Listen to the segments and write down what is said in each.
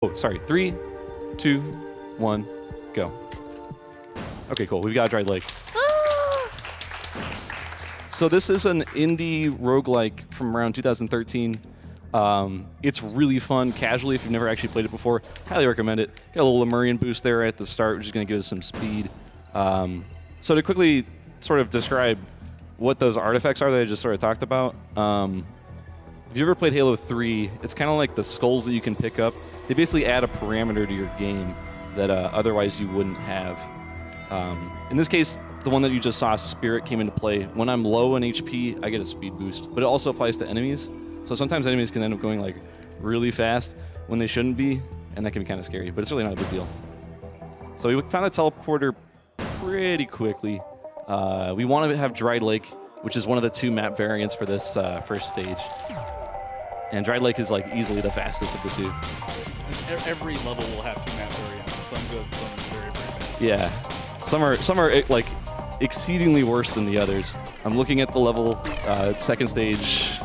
Oh, sorry. 3, 2, 1, go. Okay, cool. We've got a dried lake. So this is an indie roguelike from around 2013. It's really fun casually if you've never actually played it before. Highly recommend it. Got a little Lemurian boost there at the start, which is going to give us some speed. So to quickly sort of describe what those artifacts are that I just sort of talked about. If you ever played Halo 3, it's kind of like the skulls that you can pick up. They basically add a parameter to your game that otherwise you wouldn't have. In this case, the one that you just saw, Spirit, came into play. When I'm low in HP, I get a speed boost, but it also applies to enemies. So sometimes enemies can end up going like really fast when they shouldn't be, and that can be kind of scary, but it's really not a big deal. So we found the teleporter pretty quickly. We want to have Dried Lake, which is one of the 2 map variants for this first stage. And Dried Lake is like easily the fastest of the 2. Every level will have 2 map variants. Some good, some very, very bad. Yeah, some are like exceedingly worse than the others. I'm looking at the level. Second stage,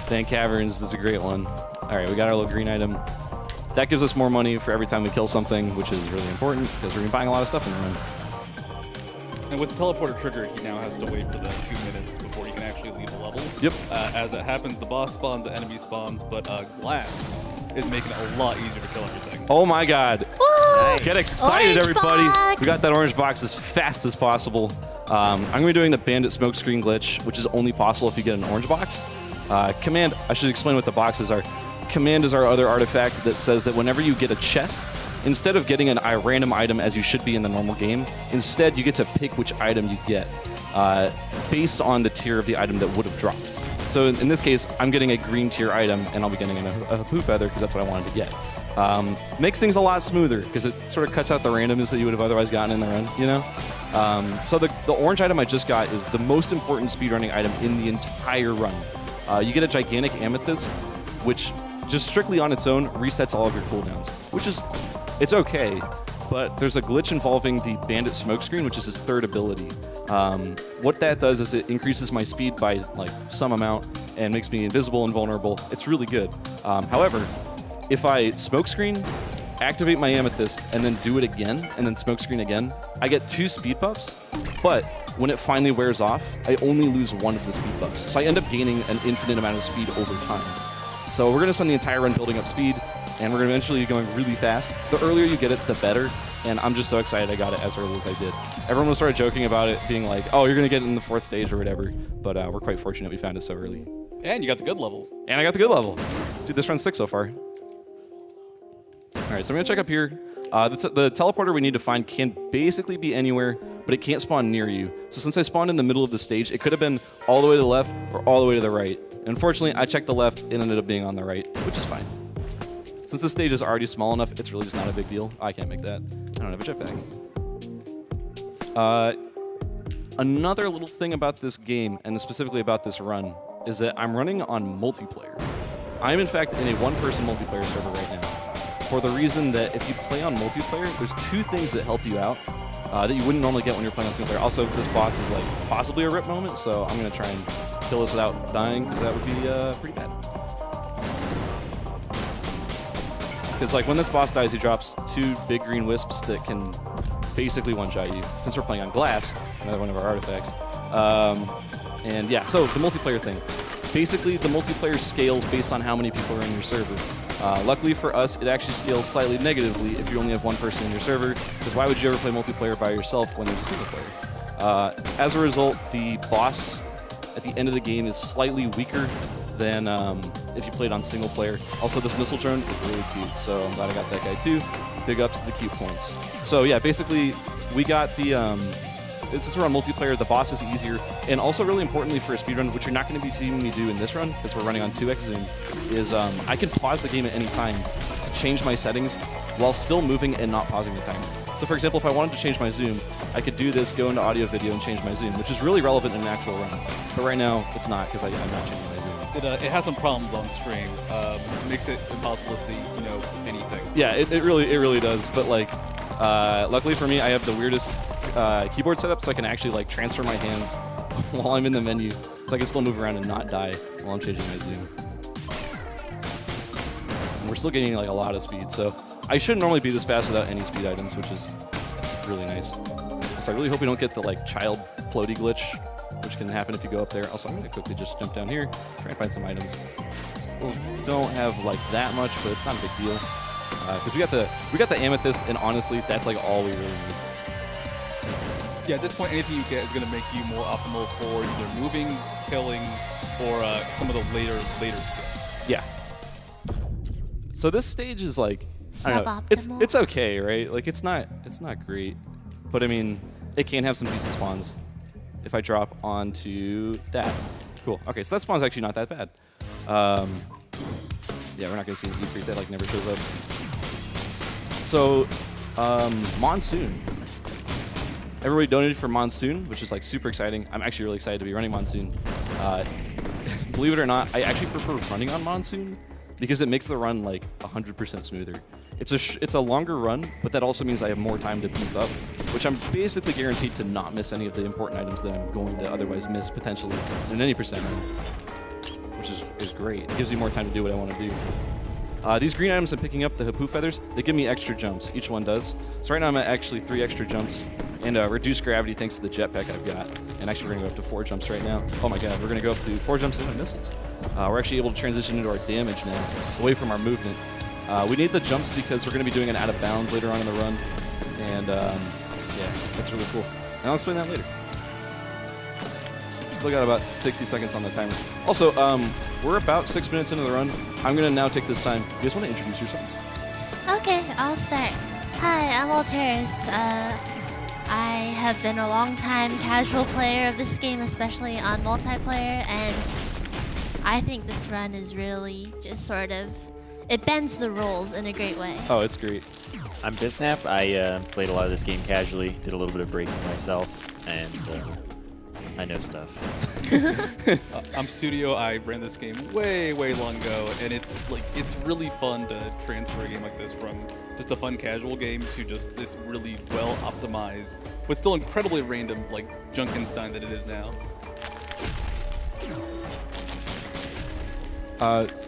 Dank Caverns is a great one. All right, we got our little green item. That gives us more money for every time we kill something, which is really important because we're buying a lot of stuff in the run. And with the teleporter trigger, he now has to wait for the 2 minutes before he can actually leave a level. Yep. As it happens, the boss spawns, the enemy spawns, but glass is making it a lot easier to kill everything. Oh my God. Nice. Get excited, Orange everybody. box. We got that orange box as fast as possible. I'm going to be doing the bandit smokescreen glitch, which is only possible if you get an orange box. Command, I should explain what the boxes are. Command is our other artifact that says that whenever you get a chest, instead of getting a random item as you should be in the normal game, instead you get to pick which item you get based on the tier of the item that would have dropped. So in this case, I'm getting a green tier item, and I'll be getting a poo feather because that's what I wanted to get. Makes things a lot smoother because it sort of cuts out the randomness that you would have otherwise gotten in the run, you know? So the orange item I just got is the most important speedrunning item in the entire run. You get a gigantic amethyst, which just strictly on its own resets all of your cooldowns, which is, it's okay, but there's a glitch involving the bandit smokescreen, which is his 3rd ability. What that does is it increases my speed by like some amount and makes me invisible and vulnerable. It's really good. However, if I smokescreen, activate my amethyst, and then do it again, and then smokescreen again, I get 2 speed buffs, but when it finally wears off, I only lose 1 of the speed buffs. So I end up gaining an infinite amount of speed over time. So we're going to spend the entire run building up speed, and we're going to eventually be going really fast. The earlier you get it, the better, and I'm just so excited I got it as early as I did. Everyone was sort of joking about it, being like, oh, you're going to get it in the 4th stage or whatever, but we're quite fortunate we found it so early. And you got the good level. And I got the good level. Dude, this run's sick so far. All right, so I'm going to check up here. The teleporter we need to find can basically be anywhere, but it can't spawn near you. So since I spawned in the middle of the stage, it could have been all the way to the left or all the way to the right. Unfortunately, I checked the left and ended up being on the right, which is fine. Since this stage is already small enough, it's really just not a big deal. I can't make that. I don't have a jetpack. Another little thing about this game, and specifically about this run, is that I'm running on multiplayer. I'm in fact in a 1-person multiplayer server right now, for the reason that if you play on multiplayer, there's 2 things that help you out that you wouldn't normally get when you're playing on single player. Also, this boss is like possibly a rip moment, so I'm gonna try and kill this without dying, because that would be pretty bad. Because like when this boss dies, he drops 2 big green wisps that can basically one-shot you. Since we're playing on glass, another one of our artifacts. And yeah, so the multiplayer thing. Basically, the multiplayer scales based on how many people are in your server. Luckily for us, it actually scales slightly negatively if you only have 1 person in your server, because why would you ever play multiplayer by yourself when there's a single player? As a result, the boss at the end of the game is slightly weaker than if you played on single player. Also, this missile drone is really cute, so I'm glad I got that guy too. Big ups to the cute points. So yeah, basically, we got the... since we're on multiplayer, the boss is easier, and also really importantly for a speedrun, which you're not going to be seeing me do in this run, because we're running on 2x zoom, is I can pause the game at any time to change my settings while still moving and not pausing the timer. So for example, if I wanted to change my zoom, I could do this, go into audio video, and change my zoom, which is really relevant in an actual run. But right now, it's not, because I'm not changing my zoom. It has some problems on stream. Makes it impossible to see, you know, anything. Yeah, it really does. But like, luckily for me, I have the weirdest keyboard setup, so I can actually like transfer my hands while I'm in the menu, so I can still move around and not die while I'm changing my zoom. we're still gaining like a lot of speed. So I shouldn't normally be this fast without any speed items, which is really nice. So I really hope we don't get the like child floaty glitch, which can happen if you go up there. Also, I'm going to quickly just jump down here, try and find some items. Still don't have like that much, but it's not a big deal. Because we got the amethyst, and honestly, that's like all we really need. Yeah, at this point, anything you get is going to make you more optimal for either moving, killing, or some of the later skips. Yeah. So this stage is like, I don't know, it's okay, right? Like it's not great, but I mean, it can have some decent spawns. If I drop onto that, cool. Okay, so that spawn's actually not that bad. Yeah, we're not gonna see an E3 that like never shows up. So, Monsoon. Everybody donated for Monsoon, which is like super exciting. I'm actually really excited to be running Monsoon. Believe it or not, I actually prefer running on Monsoon because it makes the run like 100% smoother. It's a longer run, but that also means I have more time to beef up, which I'm basically guaranteed to not miss any of the important items that I'm going to otherwise miss potentially in any percent run, which is great. It gives me more time to do what I want to do. These green items I'm picking up, the Hapoo feathers, they give me extra jumps. Each one does. So right now I'm at actually 3 extra jumps and reduced gravity thanks to the jetpack I've got. And actually we're going to go up to 4 jumps right now. Oh my god, we're going to go up to 4 jumps and no misses. We're actually able to transition into our damage now, away from our movement. We need the jumps because we're going to be doing an out of bounds later on in the run. And yeah, that's really cool. And I'll explain that later. Still got about 60 seconds on the timer. Also, we're about 6 minutes into the run. I'm going to now take this time. You guys want to introduce yourselves? Okay, I'll start. Hi, I'm Alteris. I have been a long-time casual player of this game, especially on multiplayer, and I think this run is really just sort of... It bends the rules in a great way. Oh, it's great. I'm Bisnap. I played a lot of this game casually, did a little bit of breaking myself, and I know stuff. I'm Studio. I ran this game way long ago, and it's really fun to transfer a game like this from just a fun casual game to just this really well optimized, but still incredibly random like Junkenstein that it is now.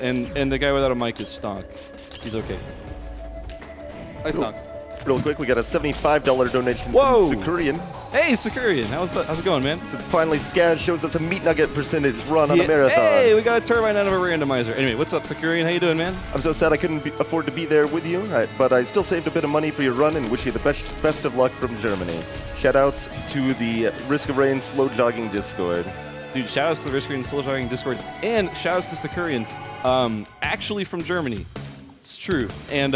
And the guy without a mic is Stonk. He's okay. Hi, Stonk. Real quick, we got a $75 donation Whoa! from Sakurian. Hey, Sakurian, how's it going, man? Since finally Scaz shows us a meat nugget percentage run on a marathon. Hey, we got a turbine out of a randomizer. Anyway, what's up, Sakurian? How you doing, man? I'm so sad I couldn't afford to be there with you, but I still saved a bit of money for your run and wish you the best of luck from Germany. Shoutouts to the Risk of Rain Slow Jogging Discord. Dude, shoutouts to the Risk of Rain Slow Jogging Discord, and shoutouts to Sakurian, actually from Germany. It's true, and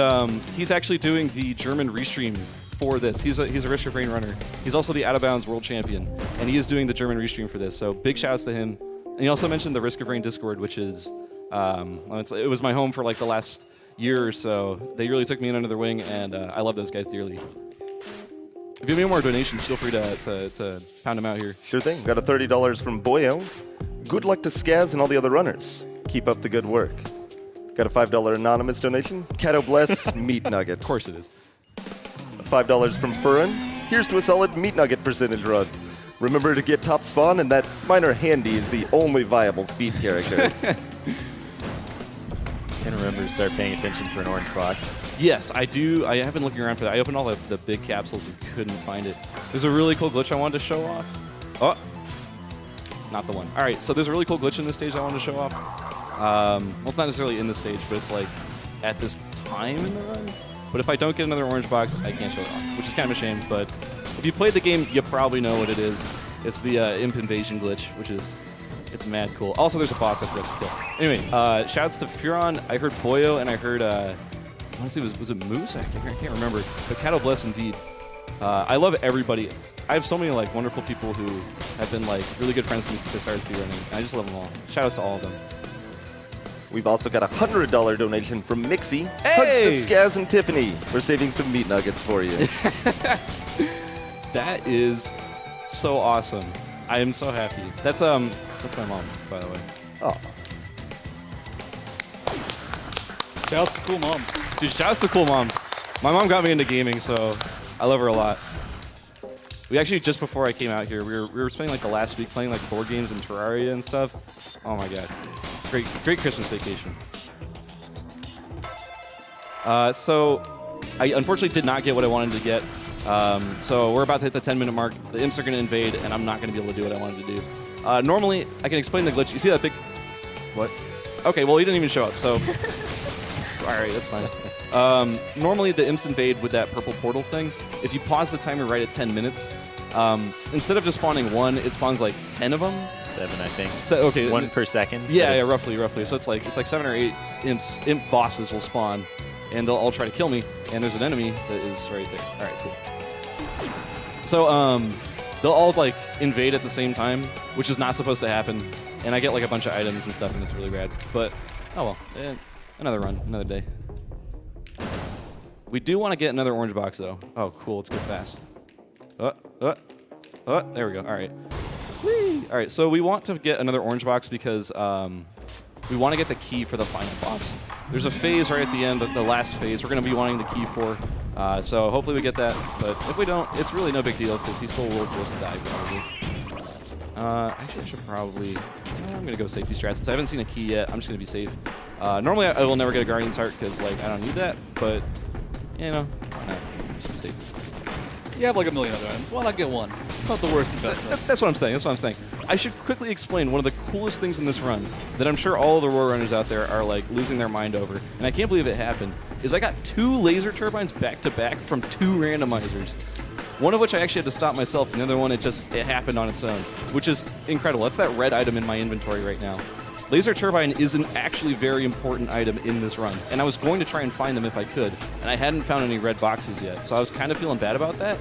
he's actually doing the German restream for this. He's a Risk of Rain runner. He's also the Out of Bounds World Champion, and he is doing the German restream for this. So big shoutouts to him. And he also mentioned the Risk of Rain Discord, which is it was my home for like the last year or so. They really took me in under their wing, and I love those guys dearly. If you have any more donations, feel free to pound them out here. Sure thing. Got a $30 from Boyo. Good luck to Scaz and all the other runners. Keep up the good work. Got a $5 anonymous donation. Cato bless meat nugget. Of course it is. $5 from Furran. Here's to a solid meat nugget percentage run. Remember to get top spawn, and that minor handy is the only viable speed character. And remember to start paying attention for an orange box. Yes, I do. I have been looking around for that. I opened all the big capsules and couldn't find it. There's a really cool glitch I wanted to show off. Oh, not the one. All right, so there's a really cool glitch in this stage I wanted to show off. Well, it's not necessarily in the stage, but it's like at this time in the run. But if I don't get another orange box, I can't show it off, which is kind of a shame. But if you played the game, you probably know what it is. It's the Imp Invasion glitch, which is it's mad cool. Also, there's a boss I forgot to kill. Anyway, shouts to Furon. I heard Boyo, and I heard honestly, was it Moose? I can't remember. But Cato bless indeed. I love everybody. I have so many like wonderful people who have been like really good friends to me since I started speedrunning. I just love them all. Shout outs to all of them. We've also got a $100 donation from Mixie. Hey! Hugs to Scaz and Tiffany for saving some meat nuggets for you. That is so awesome. I am so happy. That's my mom, by the way. Oh, Shouts to cool moms. Dude, shouts to cool moms. My mom got me into gaming, so I love her a lot. We actually, just before I came out here, we were spending like the last week playing like board games and Terraria and stuff. Oh my god. Great Christmas vacation. So I unfortunately did not get what I wanted to get. So we're about to hit the 10-minute mark. The imps are going to invade, and I'm not going to be able to do what I wanted to do. Normally, I can explain the glitch. You see that big... What? Okay, well, he didn't even show up, so... All right, that's fine. Normally, the imps invade with that purple portal thing. If you pause the timer right at 10 minutes, instead of just spawning one, it spawns like 10 of them. 7, I think. Okay. 1 per second. Yeah, roughly. So it's like 7 or 8 imp bosses will spawn, and they'll all try to kill me. And there's an enemy that is right there. All right, cool. So they'll all like invade at the same time, which is not supposed to happen. And I get like a bunch of items and stuff, and it's really bad. But oh well, another run, another day. We do want to get another orange box though. Oh, cool. Let's go fast. There we go. All right. Whee! All right. So we want to get another orange box because we want to get the key for the final boss. There's a phase right at the end, the last phase. We're going to be wanting the key for. So hopefully we get that. But if we don't, it's really no big deal because he still will just die probably. Actually, I should probably... I'm going to go safety strat. Since I haven't seen a key yet, I'm just going to be safe. Normally, I will never get a Guardian's Heart because like, I don't need that. But, you know, why not? Just be safe. You have like a million other items. Why not get one? It's not the worst investment. That's what I'm saying. I should quickly explain one of the coolest things in this run that I'm sure all of the Roar Runners out there are like losing their mind over, and I can't believe it happened, is I got 2 laser turbines back to back from 2 randomizers. One of which I actually had to stop myself, and the other one it happened on its own, which is incredible. That's that red item in my inventory right now. Laser turbine is an actually very important item in this run, and I was going to try and find them if I could, and I hadn't found any red boxes yet, so I was kind of feeling bad about that.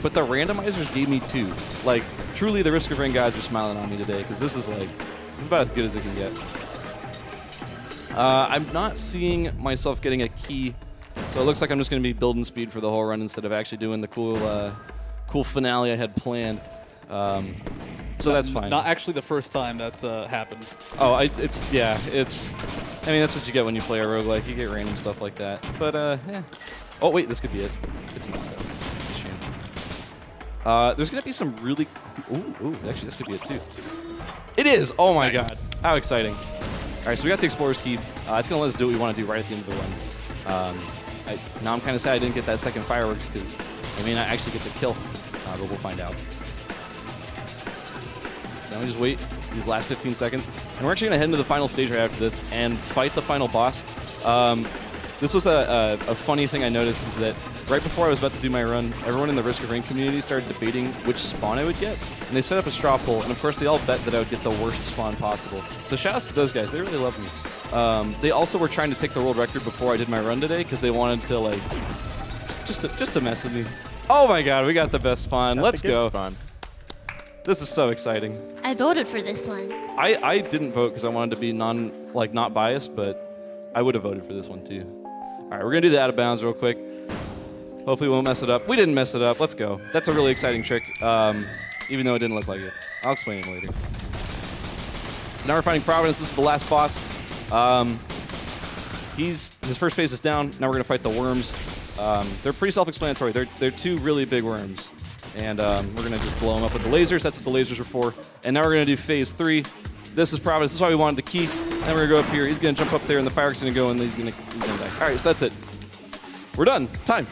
But the randomizers gave me 2. Like, truly, the Risk of Rain guys are smiling on me today because this is about as good as it can get. I'm not seeing myself getting a key, so it looks like I'm just going to be building speed for the whole run instead of actually doing the cool finale I had planned. So that's fine. Not actually the first time that's happened. Oh, I mean, that's what you get when you play a roguelike. You get random stuff like that. But, yeah. Oh, wait, this could be it. It's not, though. It's a shame. There's going to be some really cool... Ooh, actually, this could be it, too. It is! Oh, my God. How exciting. All right, so we got the Explorer's Key. It's going to let us do what we want to do right at the end of the run. Now I'm kind of sad I didn't get that second fireworks because I may not actually get the kill, but we'll find out. So now we just wait these last 15 seconds. And we're actually going to head into the final stage right after this and fight the final boss. This was a funny thing I noticed is that right before I was about to do my run, everyone in the Risk of Rain community started debating which spawn I would get. And they set up a straw poll, and of course they all bet that I would get the worst spawn possible. So shout outs to those guys, they really love me. They also were trying to take the world record before I did my run today because they wanted to like, just to mess with me. Oh my God, we got the best spawn. Let's go. Spawn. This is so exciting. I voted for this one. I didn't vote because I wanted to be not biased, but I would have voted for this one too. All right, we're gonna do the out of bounds real quick. Hopefully we won't mess it up. We didn't mess it up. Let's go. That's a really exciting trick, even though it didn't look like it. I'll explain it later. So now we're fighting Providence. This is the last boss. His first phase is down. Now we're gonna fight the worms. They're pretty self-explanatory. They're 2 really big worms, and we're gonna just blow them up with the lasers. That's what the lasers are for. And now we're gonna do phase 3. This is Providence. This is why we wanted the key. Then we're gonna go up here. He's gonna jump up there, and the fireworks gonna go, and he's gonna die. All right, so that's it. We're done. Time.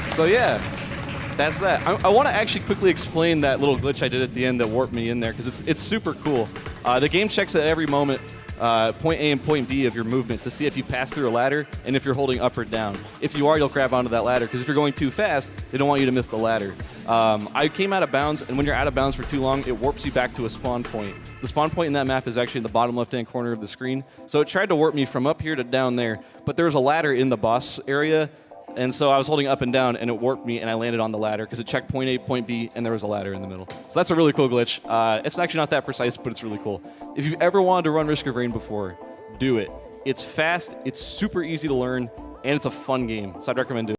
So yeah, that's that. I want to actually quickly explain that little glitch I did at the end that warped me in there because it's super cool. The game checks at every moment point A and point B of your movement to see if you pass through a ladder and if you're holding up or down. If you are, you'll grab onto that ladder because if you're going too fast, they don't want you to miss the ladder. I came out of bounds, and when you're out of bounds for too long, it warps you back to a spawn point. The spawn point in that map is actually in the bottom left-hand corner of the screen. So it tried to warp me from up here to down there, but there was a ladder in the boss area. And so I was holding up and down, and it warped me, and I landed on the ladder because it checked point A, point B, and there was a ladder in the middle. So that's a really cool glitch. It's actually not that precise, but it's really cool. If you've ever wanted to run Risk of Rain before, do it. It's fast, it's super easy to learn, and it's a fun game. So I'd recommend doing it.